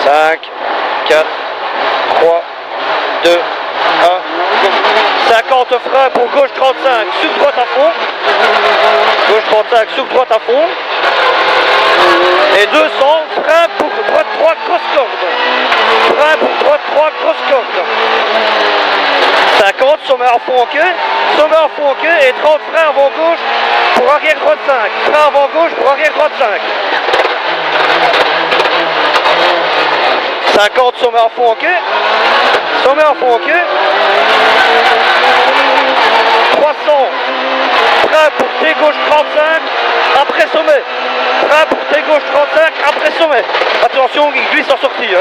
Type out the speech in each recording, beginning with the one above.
5, 4, 3, 2, 1, go. 50 freins pour gauche 35, sur droite à fond. Gauche 35, sur droite à fond. Et 200, frein pour droite 3, grosse corde. Frein pour droite 3, grosse corde. 50, sommet à fond en queue. Sommet à fond en queue et 30 freins avant gauche pour arrière droite 5. Frein avant gauche pour arrière droite 5. 50, sommet à fond en queue. Sommet à fond en queue. 300, frein pour T gauche 35, après sommet. Frein pour T gauche 35, après sommet. Attention, il glisse en sortie.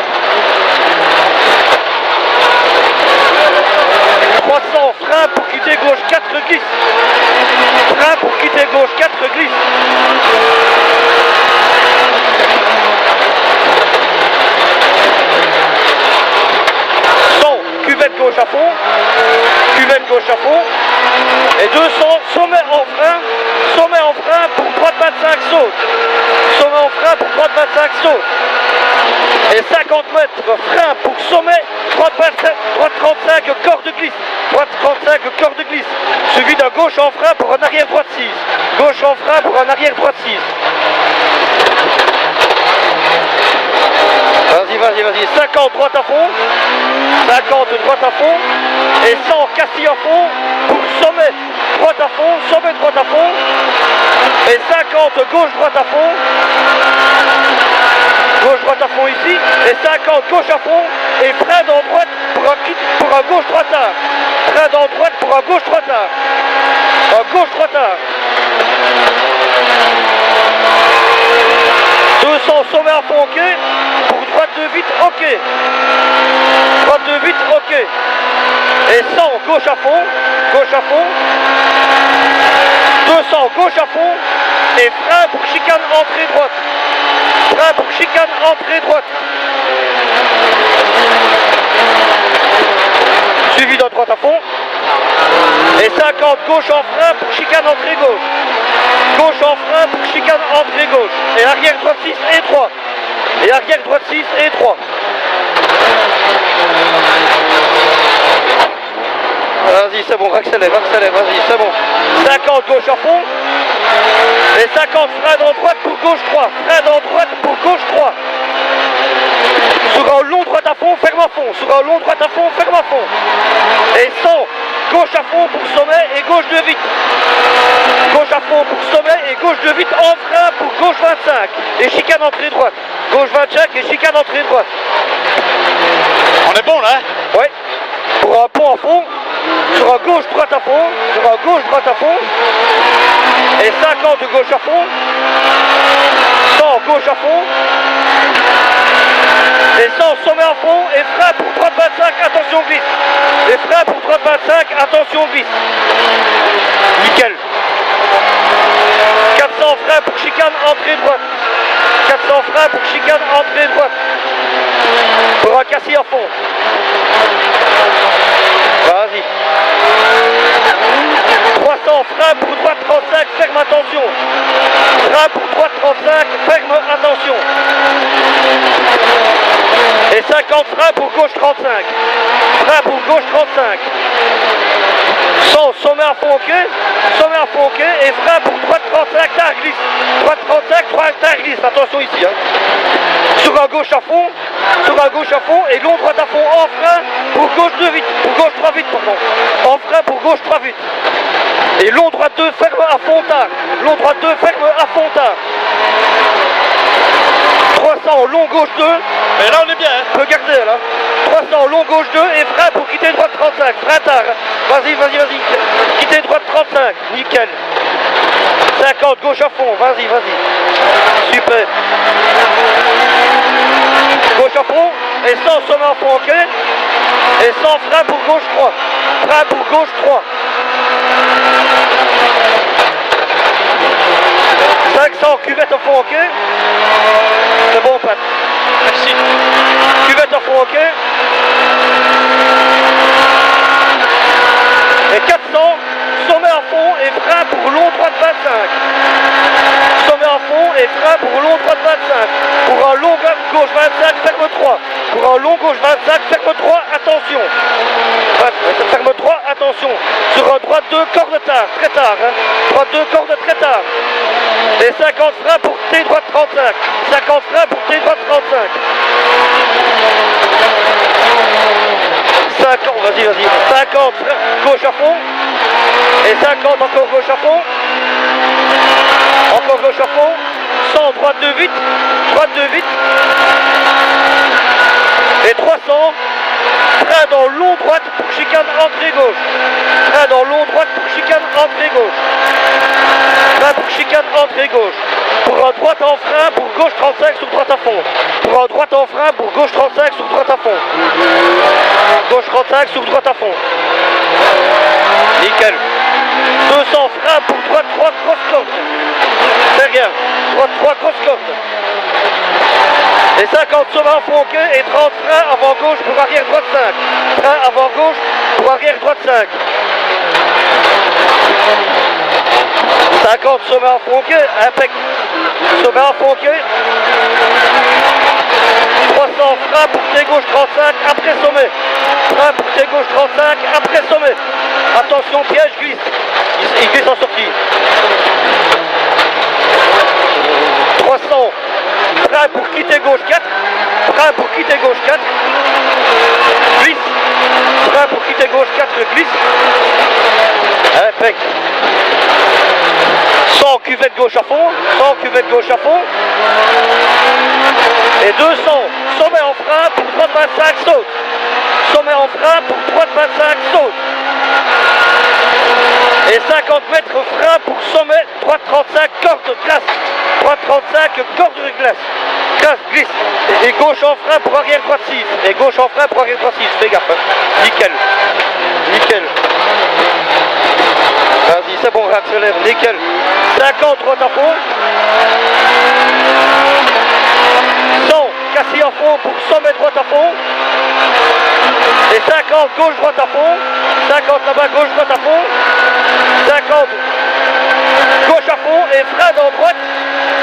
300, frein pour quitter gauche 4 glisse. Frein pour quitter gauche 4 glisse. 100, cuvette gauche à fond. Cuvette gauche à fond. Et 200, sommet en frein pour droite 25 saute. Sommet en frein pour droite 25 saute. Et 50 mètres, frein pour sommet, droite 25, droite 35, corde glisse. Droite 35, corde glisse. Suivi d'un gauche en frein pour un arrière droite 6. Gauche en frein pour un arrière droite 6. Vas-y. 50 droite à fond. 50 droite à fond. Et 100 Cassis à fond pour sommet droite à fond. Sommet droite à fond. Et 50 gauche droite à fond. Gauche droite à fond ici. Et 50 gauche à fond. Et frein dans droite pour un gauche droitard. Frein dans droite pour un gauche droitard. Un gauche droitard. 200 sommet à fond, ok. Pour droite de vite, ok. Droite de vite, ok. Et 100 gauche à fond. Gauche à fond. 200 gauche à fond. Et frein pour chicane entrée droite. Frein pour chicane entrée droite. Suivi de droite à fond. Et 50 gauche en frein pour chicane entrée gauche. Gauche en frein pour chicane entrée gauche. Et arrière droite 6 et 3. Et arrière droite 6 et 3. Vas-y, c'est bon, accélère, vas-y, c'est bon. 50 gauche à fond. Et 50 frein dans droite pour gauche 3. Frein dans droite pour gauche 3. Sur un long droite à fond, ferme à fond. Sur un long droite à fond, ferme à fond. Et 100 gauche à fond pour sommet et gauche de vite. Gauche à fond pour sommet et gauche de vite en frein pour gauche 25. Et chicane entrée droite. Gauche 25 et chicane entrée droite. On est bon là? Ouais. Pour un pont à fond. Sur un gauche droite à fond. Sur un gauche droite à fond. Et 50 de gauche à fond. 100 gauche à fond. Et 100 sommet à fond. Et frein pour droite 25, attention glisse. Et frein pour droite 25, attention glisse. Nickel. 400 frein pour chicane entrée droite. 400 frein pour chicane entrée droite. Pour un Cassis à fond. Vas-y. 300 frein pour droite 35, ferme attention. Frein pour droite 35, ferme attention. Et 50 freins pour gauche 35. Frein pour gauche 35. 100 sommet à fond ok. Sommet à fond ok. Et frein pour droite 35, tard glisse. Droite 35, droite tard glisse. Attention ici. Sur un gauche à fond. Sur un gauche à fond. Et long droite à fond en frein pour gauche 2 vite. Pour gauche 3 vite pardon. En frein pour gauche 3 vite. Et long droite 2 ferme à fond tard. Long droite 2 ferme à fond tard. 300 long gauche 2. Mais là on est bien. Regardez là. 300 long gauche 2 et frein pour quitter droite 35. Frein tard. Vas-y. Quitter droite 35. Nickel. 50 gauche à fond. Vas-y. Super. Gauche à fond. Et 100 sommet à fond ok. Et 100 frein pour gauche 3. Frein pour gauche 3. 500 cuvette à fond ok. C'est bon Pat. Merci. Cuvette à fond ok. Et 400 sommet à fond et frein pour long droite 25. Sommet à fond et frein pour long droite 25. Pour un long gauche 25, ferme 3. un long gauche 25, ferme 3, attention. Ferme 3, attention. Sur un droite 2, corde tard, très tard. Hein. Droite 2, corde très tard. Et 50 freins pour T droite 35. 50 freins pour T droite 35. 50, vas-y. 50 freins, gauche à fond. Et 50 encore gauche à fond. Encore gauche à fond. 100, droite 2 vite. Droite 2 vite. Et 300. Frein dans long droite pour chicane entrée gauche. Frein dans long droite pour chicane entrée gauche. Frein pour chicane entrée gauche. Pour un droite en frein pour gauche 35 sur droite à fond. Pour un droite en frein pour gauche 35 sur droite à fond. Gauche 35 sur droite à fond. Nickel. 200 frein pour droite 3 grosse corde. C'est rien. Droite 3 grosse corde. Et 50 sommet à fond et 30 freins avant gauche pour arrière droite 5. Frein avant gauche pour arrière droite 5. 50 sommet à fond impec. Sommet à fond 300 freins pour T gauche 35 après sommet. Frein pour T gauche 35 après sommet. Attention piège glisse. Il glisse en sortie. 300 frein pour quitter gauche 4. Frein pour quitter gauche 4. Glisse. Frein pour quitter gauche 4 glisse. Impec. 100 cuvette gauche à fond. 100 cuvette gauche à fond. Et 200 sommet en frein pour droite 25 saute. Sommet en frein pour droite 25 saute. Et 50 mètres frein pour sommet, droite 35, corde glace. Droite 35, corde de glace. Glace, glisse. Et gauche en frein pour arrière droite 6. Et gauche en frein pour arrière droite 6. Fais gaffe. Hein. Nickel. Nickel. Vas-y, c'est bon, accélère. Nickel. 50 droite à fond. 100 cassis à fond pour sommet droite à fond. Et 50 gauche droite à fond. 50 là-bas gauche droite à fond. 50 gauche à fond et frein dans droite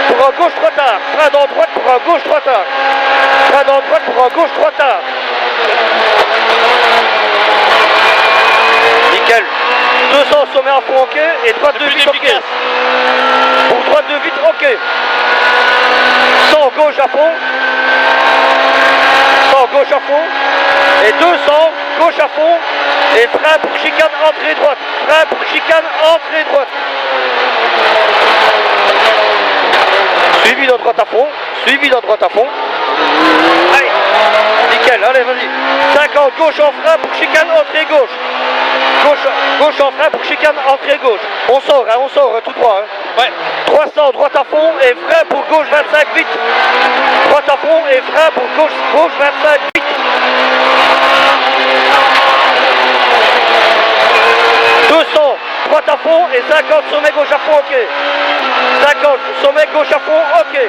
pour un gauche trop tard. Frein dans droite pour un gauche trop tard. Frein dans droite pour un gauche trop tard. Nickel. 200 sommet à fond ok et droite de vite ok. Pour droite de vite ok. 100 gauche à fond. 100 gauche à fond. Et 200 gauche à fond. Et frein pour chicane entrée droite. Frein pour chicane entrée droite. Suivi dans droite à fond. Suivi dans droite à fond. Allez. Nickel. Allez, vas-y. 50 gauche en frein pour chicane entrée gauche. Gauche en frein pour chicane entrée gauche. On sort tout droit. Hein. Ouais. 300 droite à fond et frein pour gauche 25 vite. Droite à fond et frein pour gauche 25 vite. 200 droite à fond et 50 sommet gauche à fond ok. 50 sommet gauche à fond ok.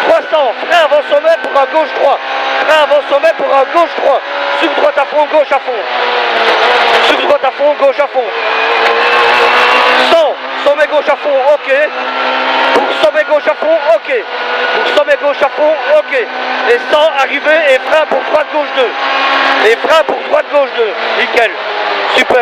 300 frein avant sommet pour un gauche 3. Frein avant sommet pour un gauche 3. Sur droite à fond, gauche à fond. Sur droite à fond, gauche à fond. 100 sommet gauche à fond ok. Pour sommet gauche à fond ok. Pour sommet gauche à fond ok. Et 100 arrivé et frein pour droite gauche 2. Et frein pour droite gauche 2. Nickel. Super.